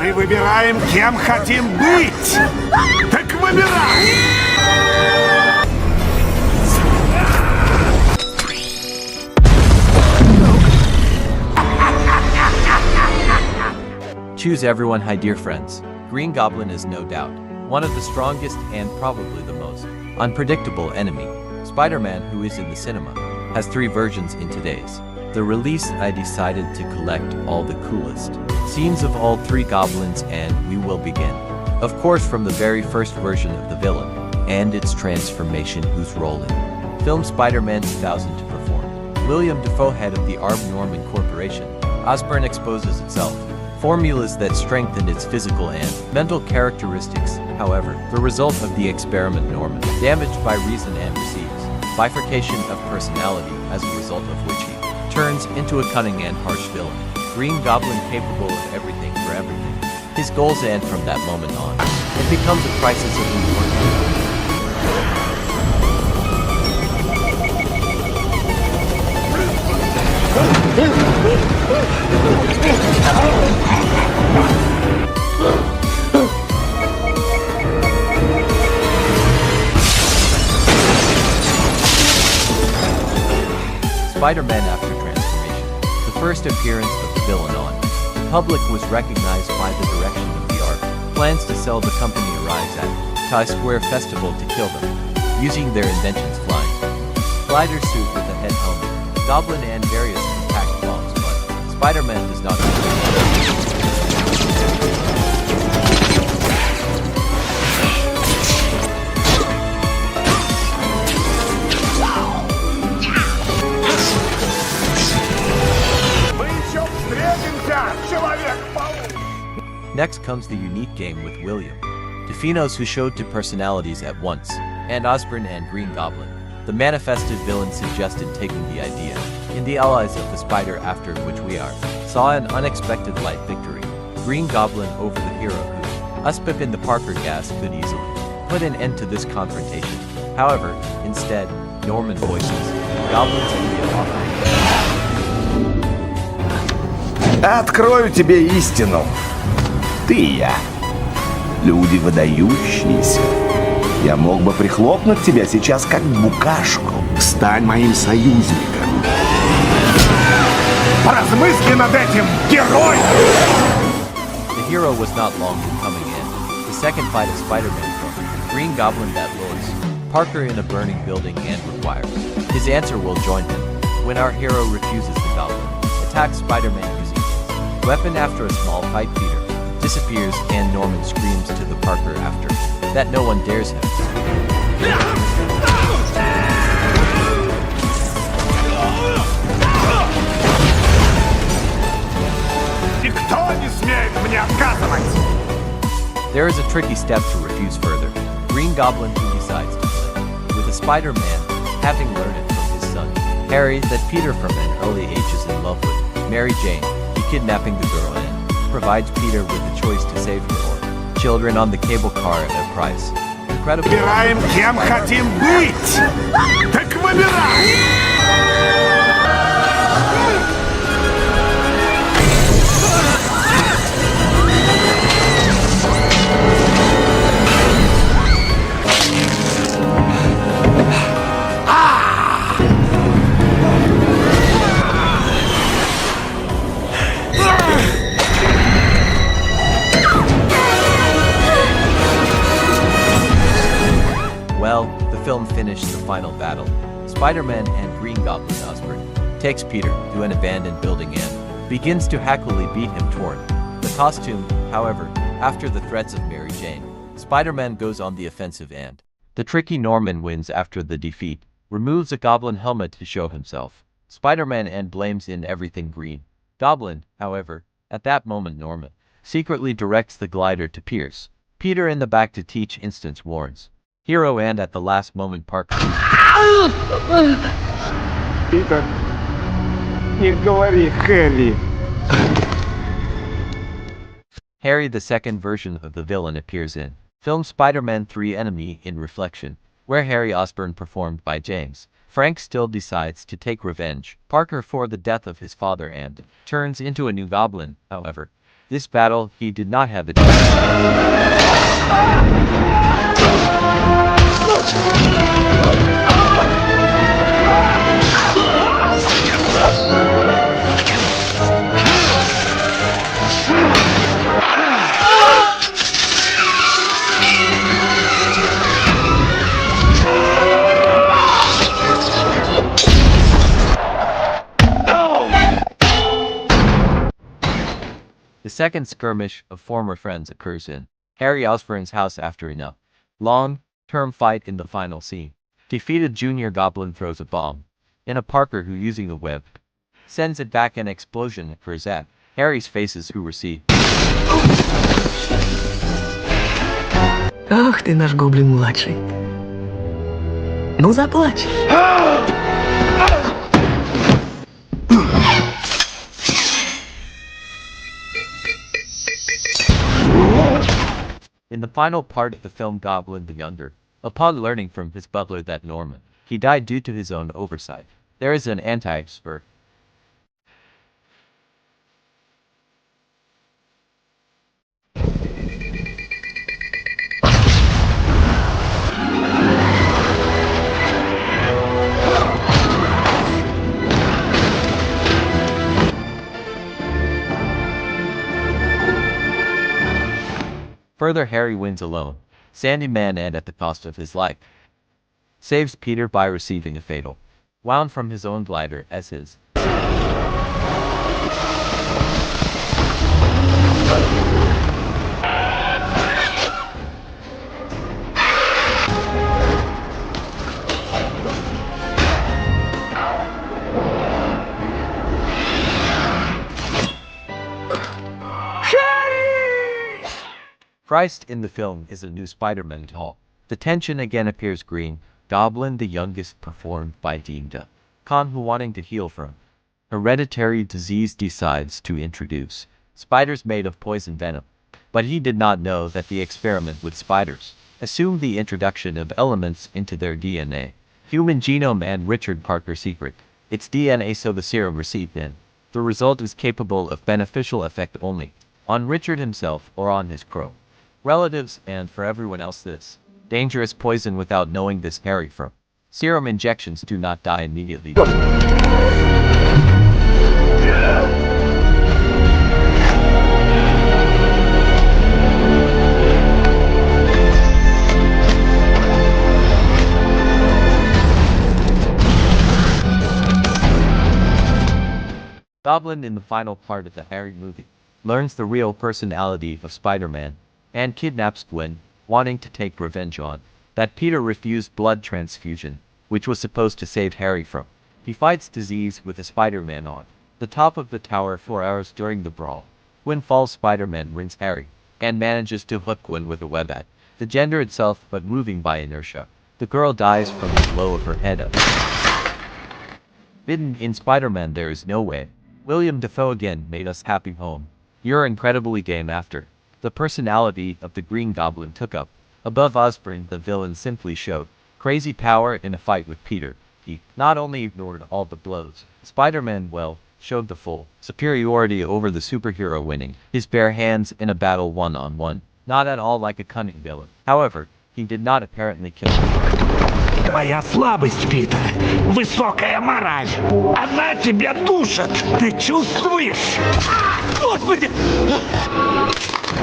Мы выбираем, кем хотим быть! Так выбирай! Choose everyone, hi dear friends. Green Goblin is no doubt one of the strongest and probably the most unpredictable enemy. Spider-Man, who is in the cinema, has 3 versions in today's the release. I decided to collect all the coolest scenes of all 3 goblins, and we will begin, of course, from the very first version of the villain and its transformation, whose role in film Spider-Man 2000 to perform. William Dafoe, head of the Arb Norman Corporation. Osborn exposes itself formulas that strengthen its physical and mental characteristics. However, the result of the experiment, Norman, damaged by reason and receives bifurcation of personality, as a result of which he turns into a cunning and harsh villain. Green Goblin, capable of everything for everything. His goals, and from that moment on, it becomes a crisis of importance. Spider-Man after transformation. The first appearance of the villain on public was recognized by the direction of the art. Plans to sell the company arrives at Times Square Festival to kill them, using their inventions flying glider suit with a head helmet, Goblin, and various compact bombs, but Spider-Man does not Next comes the unique game with William Dafoe, who showed 2 personalities at once, and Osborn and Green Goblin. The manifested villain suggested taking the idea in the allies of the spider, after which we saw an unexpected light victory. Green Goblin over the hero who Uspip in the Parker gas could easily put an end to this confrontation. However, instead, Norman voices Goblin's idea offering. Открою тебе истину. Ты и я. Люди выдающиеся. Я мог бы прихлопнуть тебя сейчас как букашку. Стань моим союзником. Поразмысли над этим, герой! The hero was not long in coming in. The second fight of Spider-Man from Green Goblin that lures Parker in a burning building and requires his answer will join him. When our hero refuses, the Goblin attacks Spider-Man using his weapon. After a small fight, Peter disappears and Norman screams to the Parker after that no one dares him. Никто не смеет мне отказывать! There is a tricky step to refuse further. Green Goblin, who decides to play with a Spider-Man, having learned it from his son Harry that Peter from an early age is in love with Mary Jane, he kidnapping the girl and provides Peter with the choice to save her or children on the cable car at a price. Incredible. Выбираем, кем хотим быть! Так выбирай! Well, the film finished the final battle. Spider-Man and Green Goblin Osborn takes Peter to an abandoned building and begins to hackily beat him toward the costume. However, after the threats of Mary Jane, Spider-Man goes on the offensive and the tricky Norman wins after the defeat, removes a Goblin helmet to show himself Spider-Man and blames in everything Green Goblin. However, at that moment Norman secretly directs the glider to pierce Peter in the back to teach instance warns hero, and at the last moment Parker. Питер, не говори, Хэри. Harry, the second version of the villain, appears in film Spider-Man 3 Enemy in Reflection, where Harry Osborn, performed by James Frank, still decides to take revenge Parker for the death of his father and turns into a new Goblin. However, This battle, he did not have a chance. The second skirmish of former friends occurs in Harry Osborn's house after a long-term fight in the final scene. Defeated Junior Goblin throws a bomb in a Parker who, using a web, sends it back. An explosion occurs at Harry's faces, who receive. Ах ты наш гоблин-младший. Ну, заплачь. In the final part of the film, Goblin the Younger, upon learning from his butler that Norman, he died due to his own oversight, there is an anti-spur. Further, Harry wins alone, Sandyman, and at the cost of his life. Saves Peter by receiving a fatal wound from his own glider as his. Christ in the film is a new Spider-Man doll. The tension again appears. Green Goblin the Youngest, performed by Dean Khan, who, wanting to heal from hereditary disease, decides to introduce spiders made of poison venom. But he did not know that the experiment with spiders assumed the introduction of elements into their DNA, human genome, and Richard Parker's secret its DNA, so the serum received in the result is capable of beneficial effect only on Richard himself or on his crow relatives, and for everyone else this dangerous poison. Without knowing this, Harry from serum injections do not die immediately. Goblin, in the final part of the Harry movie, learns the real personality of Spider-Man and kidnaps Gwen, wanting to take revenge on that Peter refused blood transfusion, which was supposed to save Harry from. He fights disease with a Spider-Man on the top of the tower for hours during the brawl. When falls, Spider-Man rings Harry and manages to hook Gwen with a web at the gender itself, but moving by inertia. The girl dies from the blow of her head up. Bitten in Spider-Man There Is No Way. William Dafoe again made us happy home. You're incredibly game after the personality of the Green Goblin took up. Above Osborn, the villain simply showed crazy power in a fight with Peter. He not only ignored all the blows, Spider-Man, well, showed the full superiority over the superhero, winning his bare hands in a battle one-on-one. Not at all like a cunning villain. However, he did not apparently kill him. Твоя слабость, Питер, высокая мораль. Она тебя душит. Ты чувствуешь? Господи!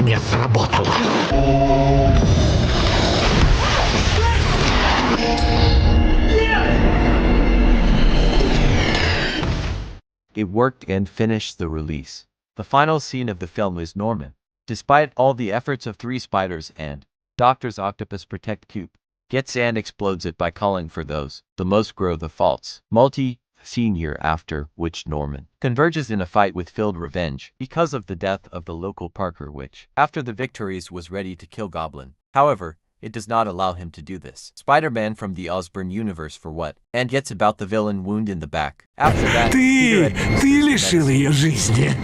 Не сработало. It worked and finished the release. The final scene of the film is Norman, despite all the efforts of 3 spiders and Doctor's Octopus protect Cube, gets and explodes it by calling for those the most grow the faults. Multi-scene year after which Norman converges in a fight with filled revenge because of the death of the local Parker, which after the victories was ready to kill Goblin. However, it does not allow him to do this. Spider-Man from the Osborn universe for what? And gets about the villain wound in the back. After that, Ты лишил ее жизни.